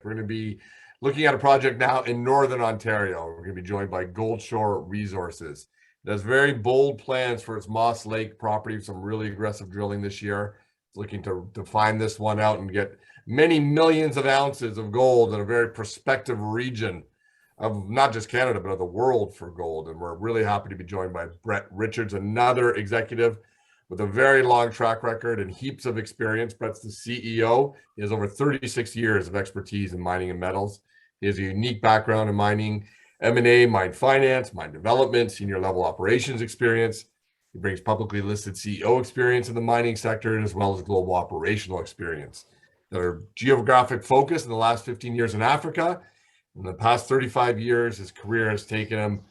We're going to be looking at a project now in Northern Ontario. We're going to be joined by Gold Shore Resources. It has very bold plans for its Moss Lake property, some really aggressive drilling this year. It's looking to find this one out and get many millions of ounces of gold in a very prospective region of not just Canada, but of the world for gold. And we're really happy to be joined by Brett Richards, another executive with a very long track record and heaps of experience. Brett's the CEO. He has over 36 years of expertise in mining and metals. He has a unique background in mining, M&A, mine finance, mine development, senior level operations experience. He brings publicly listed CEO experience in the mining sector, as well as global operational experience. Their geographic focus in the last 15 years in Africa. In the past 35 years, his career has taken him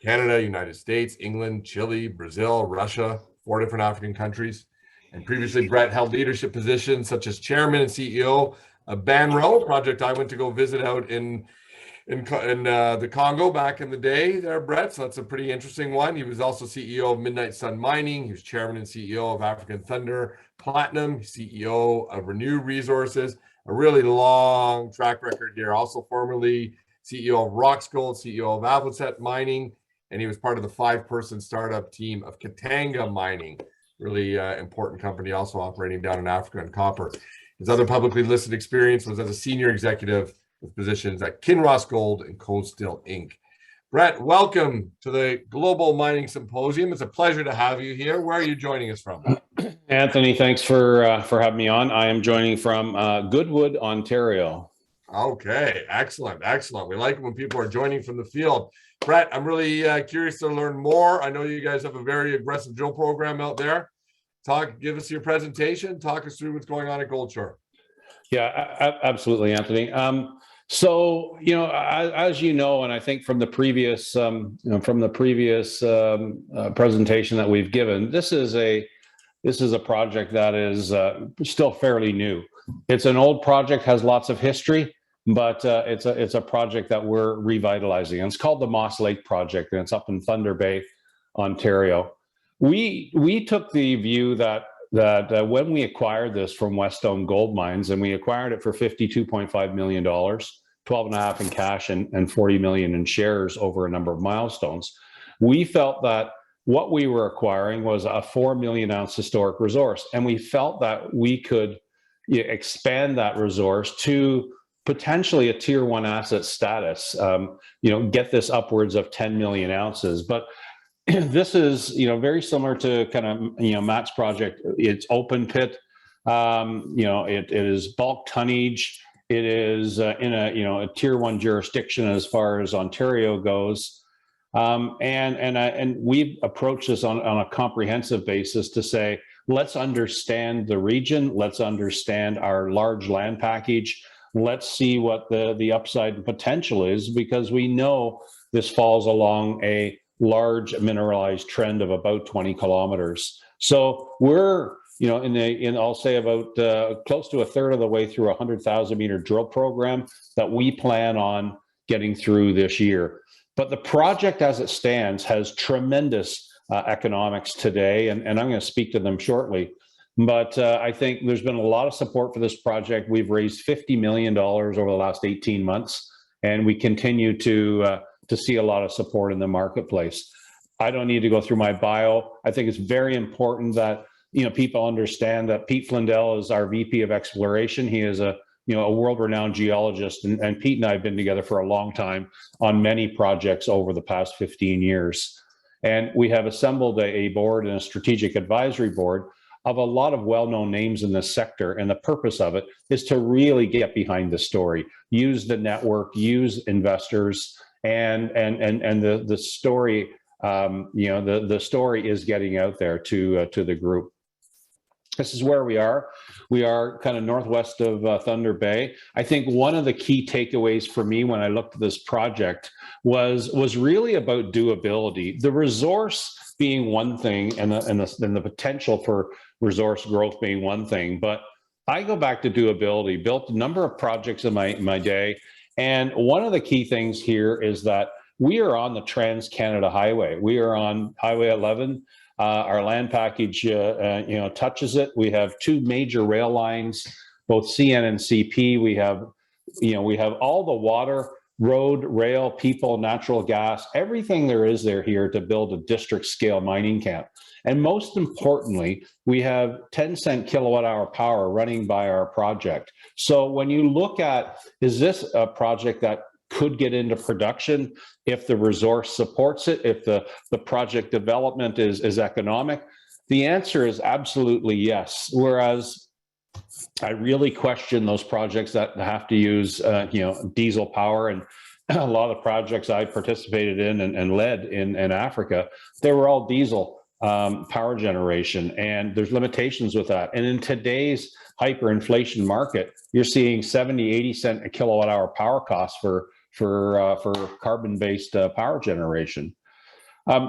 Canada, United States, England, Chile, Brazil, Russia, 4 different African countries. And previously, Brett held leadership positions such as chairman and CEO of Banro, a project I went to go visit out in the Congo back in the day there, Brett. So that's a pretty interesting one. He was also CEO of Midnight Sun Mining. He was chairman and CEO of African Thunder Platinum, CEO of Renew Resources, a really long track record here. Also formerly CEO of Rocks Gold, CEO of Avocet Mining, and he was part of the 5-person startup team of Katanga Mining, really important company also operating down in Africa and copper. His other publicly listed experience was as a senior executive with positions at Kinross Gold and Cold Steel Inc. Brett, welcome to the Global Mining Symposium. It's a pleasure to have you here. Where are you joining us from? Anthony, thanks for having me on. I am joining from Goodwood, Ontario. Okay, excellent. We like it when people are joining from the field. Brett, I'm really curious to learn more. I know you guys have a very aggressive drill program out there. Give us your presentation. Talk us through what's going on at Gold Shore. Yeah, absolutely, Anthony. So, as you know, and I think from the previous, presentation that we've given, this is a project that is still fairly new. It's an old project, has lots of history, but it's a project that we're revitalizing. And it's called the Moss Lake Project, and it's up in Thunder Bay, Ontario. We took the view that when we acquired this from Wesdome Gold Mines, and we acquired it for $52.5 million, 12.5 in cash and 40 million in shares over a number of milestones, we felt that what we were acquiring was a 4 million ounce historic resource. And we felt that we could expand that resource to potentially a tier 1 asset status, get this upwards of 10 million ounces. But this is, very similar to kind of, Matt's project. It's open pit. It is bulk tonnage. It is in a tier 1 jurisdiction as far as Ontario goes. And we've approached this on a comprehensive basis to say, let's understand the region. Let's understand our large land package. Let's see what the upside and potential is, because we know this falls along a large mineralized trend of about 20 kilometers. So we're, I'll say about close to a third of the way through a 100,000 meter drill program that we plan on getting through this year. But the project as it stands has tremendous economics today, and I'm going to speak to them shortly. But I think there's been a lot of support for this project. We've raised $50 million over the last 18 months, and we continue to see a lot of support in the marketplace. I don't need to go through my bio. I think it's very important that people understand that Pete Flindell is our VP of Exploration. He is a world-renowned geologist, and Pete and I have been together for a long time on many projects over the past 15 years. And we have assembled a board and a strategic advisory board of a lot of well-known names in this sector, and the purpose of it is to really get behind the story, use the network, use investors, and the story. The story is getting out there to the group. This is where we are. We are kind of northwest of Thunder Bay. I think one of the key takeaways for me when I looked at this project was really about doability. The resource being one thing, and the potential for resource growth being one thing. But I go back to doability. Built a number of projects in my day, and one of the key things here is that we are on the Trans-Canada Highway. We are on Highway 11. Our land package, touches it. We have 2 major rail lines, both CN and CP. We have we have all the water, road, rail, people, natural gas, everything there is here to build a district scale mining camp. And most importantly, we have 10-cent kilowatt hour power running by our project. So when you look at, is this a project that could get into production if the resource supports it, if the project development is economic? The answer is absolutely yes. Whereas I really question those projects that have to use, diesel power. And a lot of projects I participated in and led in Africa, they were all diesel power generation, and there's limitations with that. And in today's hyperinflation market, you're seeing 70, 80 cent a kilowatt hour power costs for carbon-based power generation.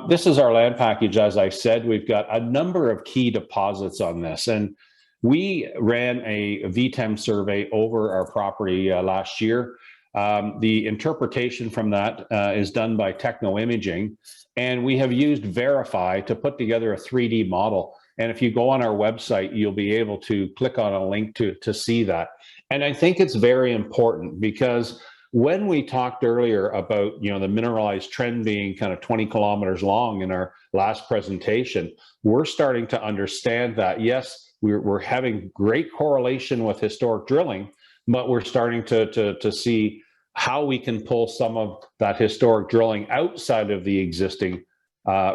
This is our land package. As I said, we've got a number of key deposits on this, and we ran a VTEM survey over our property last year. The interpretation from that is done by Techno Imaging, and we have used Verify to put together a 3D model. And if you go on our website, you'll be able to click on a link to see that. And I think it's very important because when we talked earlier about the mineralized trend being kind of 20 kilometers long in our last presentation, we're starting to understand that, yes, we're having great correlation with historic drilling, but we're starting to see how we can pull some of that historic drilling outside of the existing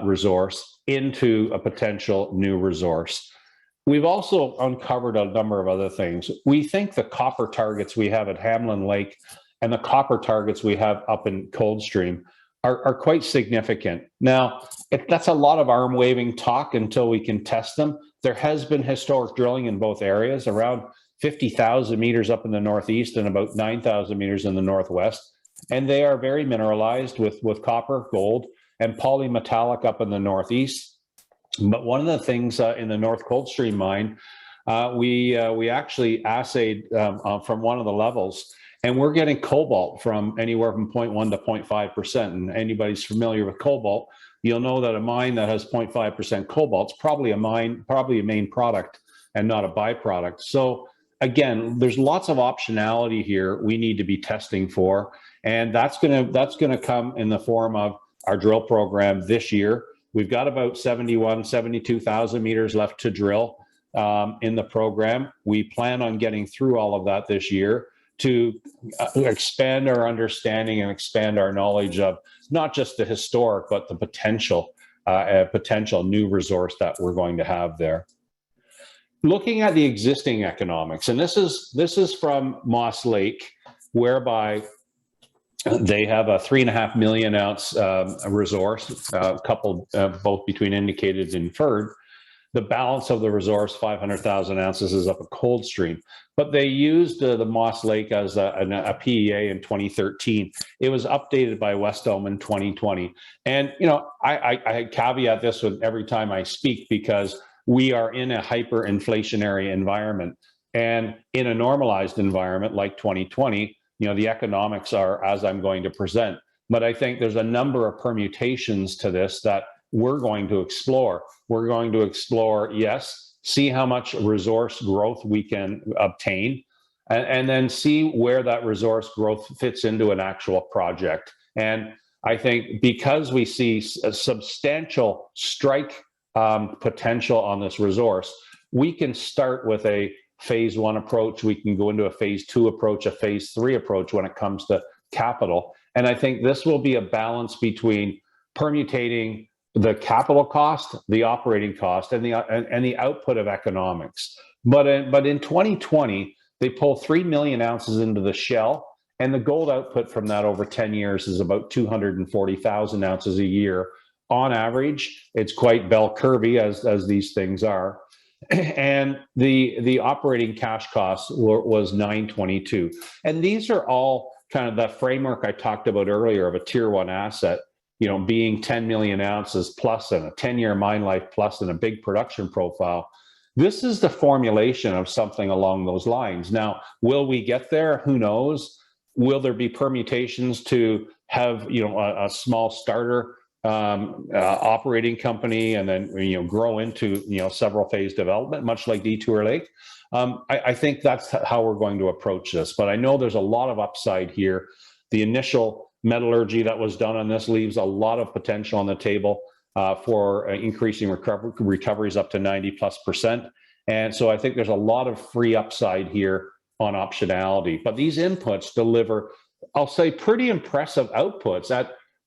resource into a potential new resource. We've also uncovered a number of other things. We think the copper targets we have at Hamlin Lake and the copper targets we have up in Coldstream are quite significant. Now, that's a lot of arm waving talk until we can test them. There has been historic drilling in both areas, around 50,000 meters up in the northeast and about 9,000 meters in the northwest. And they are very mineralized with copper, gold, and polymetallic up in the northeast. But one of the things in the North Coldstream mine, we actually assayed from one of the levels, and we're getting cobalt from anywhere from 0.1 to 0.5%. And anybody's familiar with cobalt, you'll know that a mine that has 0.5% cobalt is probably a main product and not a byproduct. So again, there's lots of optionality here we need to be testing for, and that's gonna come in the form of our drill program this year. We've got about 72,000 meters left to drill in the program. We plan on getting through all of that this year to expand our understanding and expand our knowledge of not just the historic, but the potential new resource that we're going to have there. Looking at the existing economics, and this is from Moss Lake, whereby they have a 3.5 million ounce resource, coupled both between indicated and inferred. The balance of the resource, 500,000 ounces, is up at Coldstream. But they used the Moss Lake as a PEA in 2013. It was updated by Wesdome in 2020. And I caveat this with every time I speak, because we are in a hyperinflationary environment, and in a normalized environment like 2020, the economics are as I'm going to present. But I think there's a number of permutations to this that we're going to explore. We're going to explore, yes, see how much resource growth we can obtain, and then see where that resource growth fits into an actual project. And I think because we see a substantial strike potential on this resource, we can start with a phase 1 approach. We can go into a phase 2 approach, a phase 3 approach when it comes to capital. And I think this will be a balance between permutating the capital cost, the operating cost, and the output of economics. But in 2020, they pull 3 million ounces into the shell, and the gold output from that over 10 years is about 240,000 ounces a year. On average, it's quite bell curvy, as these things are. And the operating cash cost was $922. And these are all kind of that framework I talked about earlier of a tier 1 asset, being 10 million ounces plus and a 10-year mine life plus and a big production profile. This is the formulation of something along those lines. Now, will we get there? Who knows? Will there be permutations to have, a small starter operating company and then grow into several phase development, much like Detour Lake. I think that's how we're going to approach this. But I know there's a lot of upside here. The initial metallurgy that was done on this leaves a lot of potential on the table for increasing recoveries up to 90+%. And so I think there's a lot of free upside here on optionality. But these inputs deliver, I'll say, pretty impressive outputs.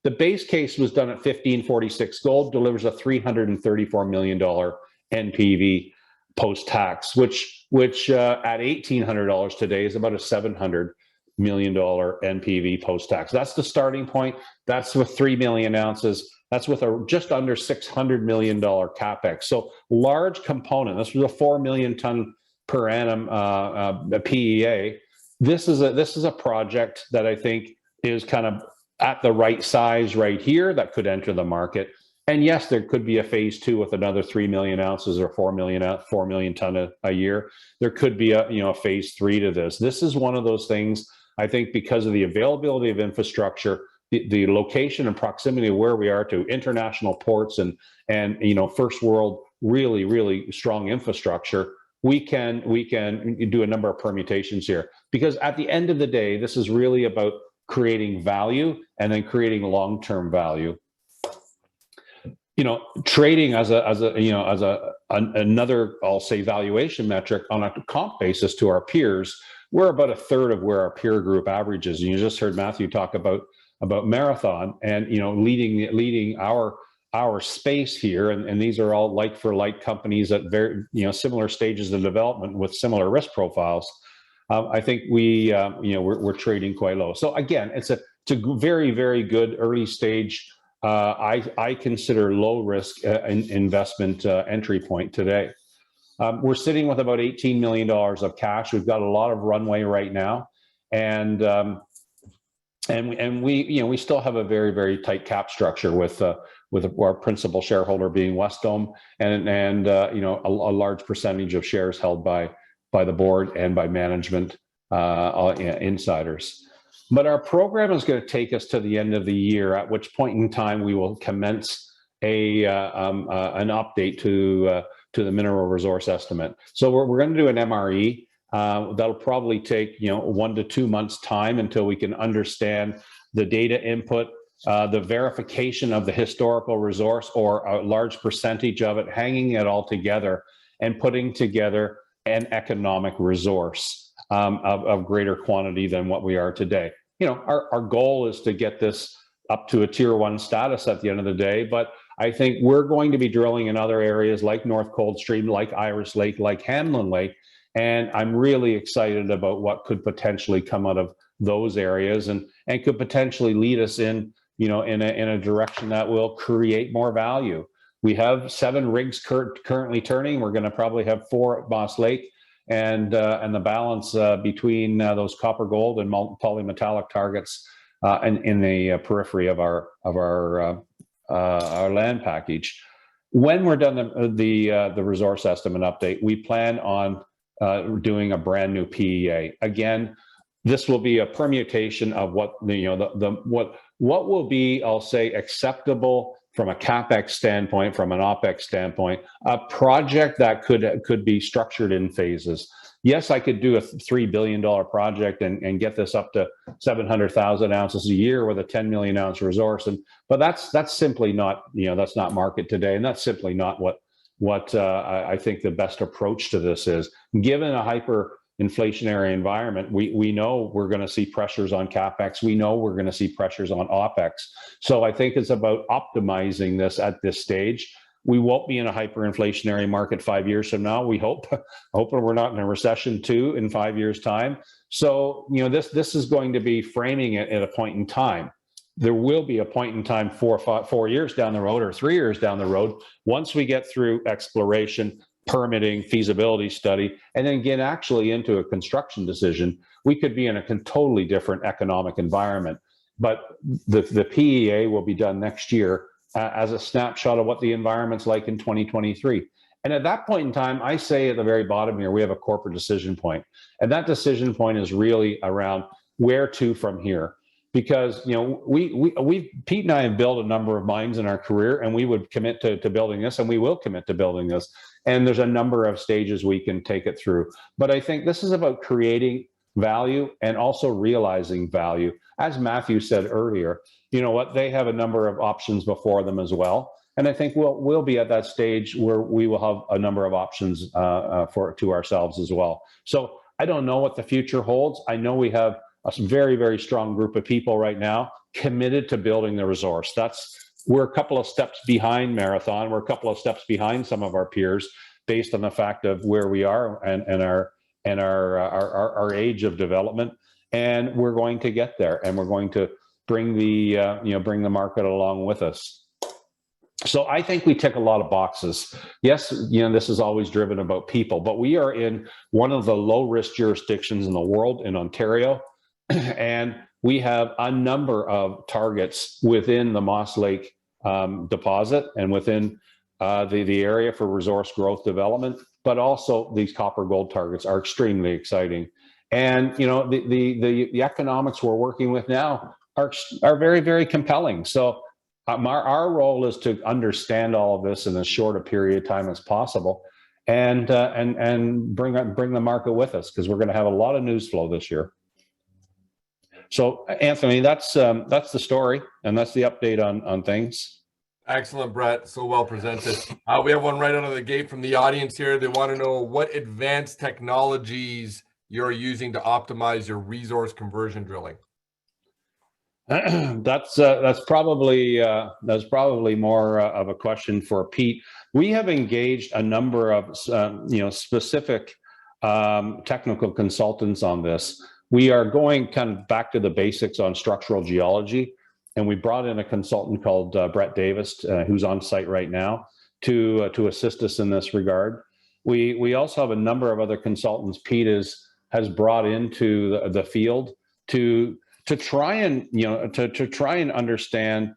The base case was done at $1,546 gold, delivers a $334 million NPV post-tax, which at $1,800 today is about a $700 million NPV post-tax. That's the starting point. That's with 3 million ounces. That's with a just under $600 million capex. So large component. This was a 4 million ton per annum PEA. This is a project that I think is kind of at the right size right here that could enter the market. And yes, there could be a phase two with another 3 million ounces or 4 million ton a year. There could be a phase three to this. This is one of those things, I think, because of the availability of infrastructure, the location and proximity of where we are to international ports and first world really strong infrastructure, we can do a number of permutations here. Because at the end of the day, this is really about creating value and then creating long-term value. Trading as another, I'll say, valuation metric on a comp basis to our peers, we're about a third of where our peer group averages. And you just heard Matthew talk about Marathon and leading our space here, and these are all like for like companies at very similar stages of development with similar risk profiles. I think we're trading quite low. So again, it's a very, very good early stage. I consider low risk investment entry point today. We're sitting with about $18 million of cash. We've got a lot of runway right now, and we still have a very, very tight cap structure with our principal shareholder being Wesdome, and a large percentage of shares held by the board and by management insiders. But our program is going to take us to the end of the year, at which point in time we will commence an update to the mineral resource estimate. So we're going to do an MRE. That'll probably take 1 to 2 months time until we can understand the data input, the verification of the historical resource or a large percentage of it, hanging it all together and putting together an economic resource of greater quantity than what we are today. Our goal is to get this up to a tier 1 status at the end of the day, but I think we're going to be drilling in other areas like North Coldstream, like Iris Lake, like Hamlin Lake, and I'm really excited about what could potentially come out of those areas and could potentially lead us in a direction that will create more value. We have 7 rigs currently turning. We're going to probably have 4 at Moss Lake, and the balance between those copper gold and polymetallic targets in the periphery of our land package. When we're done the resource estimate update, we plan on doing a brand new PEA. Again, this will be a permutation of what what will be, I'll say, acceptable from a capex standpoint, from an opex standpoint, a project that could be structured in phases. Yes, I could do a $3 billion project and get this up to 700,000 ounces a year with a 10 million ounce resource, but that's simply not that's not market today, and that's simply not what I think the best approach to this is. Given a hyperinflationary environment, we know we're going to see pressures on capex. We know we're going to see pressures on opex. So I think it's about optimizing this at this stage. We won't be in a hyperinflationary market 5 years from now. We hoping we're not in a recession too in 5 years' time. So this is going to be framing it at a point in time. There will be a point in time 4 years down the road or 3 years down the road, once we get through exploration, permitting, feasibility study, and then get actually into a construction decision, we could be in a totally different economic environment. But the PEA will be done next year as a snapshot of what the environment's like in 2023. And at that point in time, I say at the very bottom here, we have a corporate decision point. And that decision point is really around where to from here. because, you know, Pete and I have built a number of mines in our career, and we would commit to building this, and we will commit to building this. And there's a number of stages we can take it through. But I think this is about creating value and also realizing value. As Matthew said earlier, you know what, they have a number of options before them as well. And I think we'll be at that stage where we will have a number of options to ourselves as well. So I don't know what the future holds. I know we have a very, very strong group of people right now committed to building the resource. We're a couple of steps behind Marathon. We're a couple of steps behind some of our peers based on the fact of where we are and our age of development. And we're going to get there, and we're going to bring the market along with us. So I think we tick a lot of boxes. Yes, you know, this is always driven about people, but we are in one of the low-risk jurisdictions in the world, in Ontario, and we have a number of targets within the Moss Lake deposit and within the area for resource growth development, but also these copper gold targets are extremely exciting. And, you know, the economics we're working with now are very, very compelling. So our role is to understand all of this in as short a period of time as possible, and bring the market with us, because we're going to have a lot of news flow this year. So, Anthony, that's the story, and that's the update on things. Excellent, Brett. So well presented. We have one right out of the gate from the audience here. They want to know what advanced technologies you're using to optimize your resource conversion drilling. That's probably more of a question for Pete. We have engaged a number of specific technical consultants on this. We are going kind of back to the basics on structural geology, and we brought in a consultant called Brett Davis, who's on site right now, to assist us in this regard. We also have a number of other consultants Pete has brought into the field to try and understand.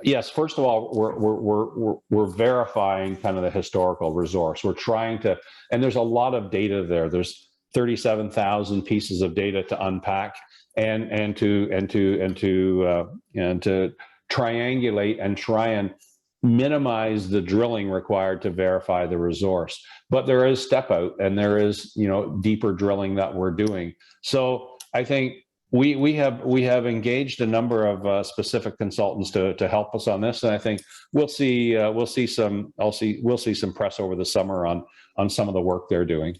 Yes, first of all, we're verifying kind of the historical resource. We're trying to, and there's a lot of data there. There's 37,000 pieces of data to unpack and to triangulate and try and minimize the drilling required to verify the resource. But there is step out, and there is, you know, deeper drilling that we're doing. So I think we have engaged a number of specific consultants to help us on this, and I think we'll see some press over the summer on some of the work they're doing.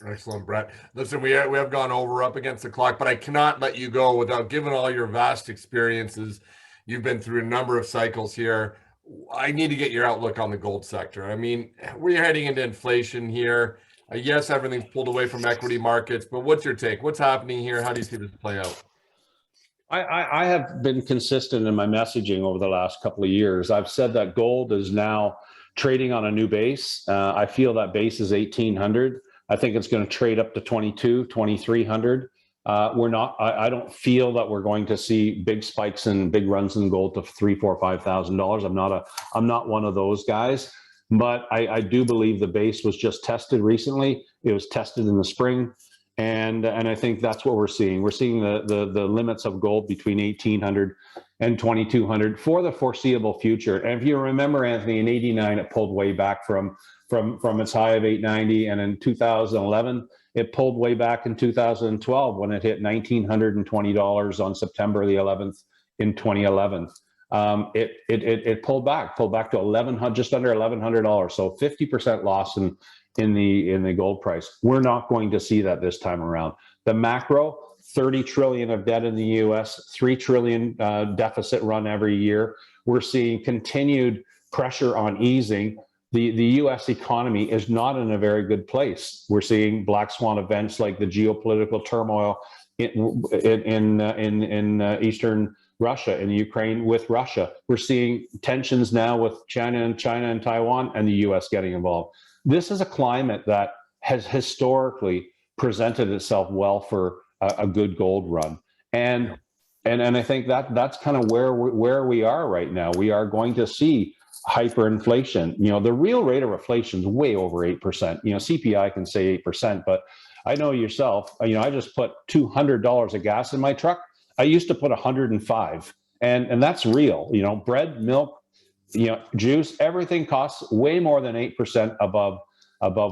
Excellent, Brett. Listen, we have gone up against the clock, but I cannot let you go without giving all your vast experiences. You've been through a number of cycles here. I need to get your outlook on the gold sector. I mean, we're heading into inflation here. Yes, everything's pulled away from equity markets, but what's your take? What's happening here? How do you see this play out? I have been consistent in my messaging over the last couple of years. I've said that gold is now trading on a new base. I feel that base is 1,800. I think it's going to trade up to 2,300. I don't feel that we're going to see big spikes and big runs in gold to $3,000, $4,000, $5,000. I'm not one of those guys, but I do believe the base was just tested recently. It was tested in the spring, and I think that's what we're seeing. We're seeing the limits of gold between 1,800 and 2,200 for the foreseeable future. And if you remember, Anthony, in '89 it pulled way back from its high of 890, and in 2011 it pulled way back in 2012 when it hit $1,920 on September the 11th in 2011. It pulled back to $1,100, just under $1,100. So 50% loss in the gold price. We're not going to see that this time around. The macro, 30 trillion of debt in the US, 3 trillion deficit run every year. We're seeing continued pressure on easing. The US economy is not in a very good place. We're seeing black swan events like the geopolitical turmoil in Eastern Russia, in Ukraine with Russia. We're seeing tensions now with China and Taiwan, and the US getting involved. This is a climate that has historically presented itself well for a good gold run. And I think that's kind of where we are right now. We are going to see hyperinflation. You know, the real rate of inflation is way over 8%. You know, CPI can say 8%, but I know yourself, you know, I just put $200 of gas in my truck. I used to put 105, and that's real. You know, bread, milk, you know, juice, everything costs way more than 8% above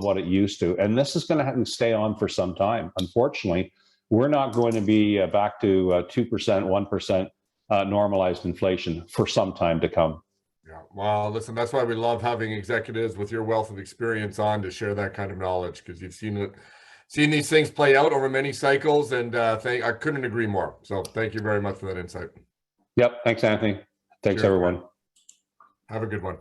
what it used to. And this is going to have to stay on for some time. Unfortunately, we're not going to be back to 2%, 1% normalized inflation for some time to come. Yeah. Well, listen, that's why we love having executives with your wealth of experience on to share that kind of knowledge, because you've seen these things play out over many cycles, and I couldn't agree more. So thank you very much for that insight. Yep. Thanks, Anthony. Thanks, Cheers, everyone. man. Have a good one.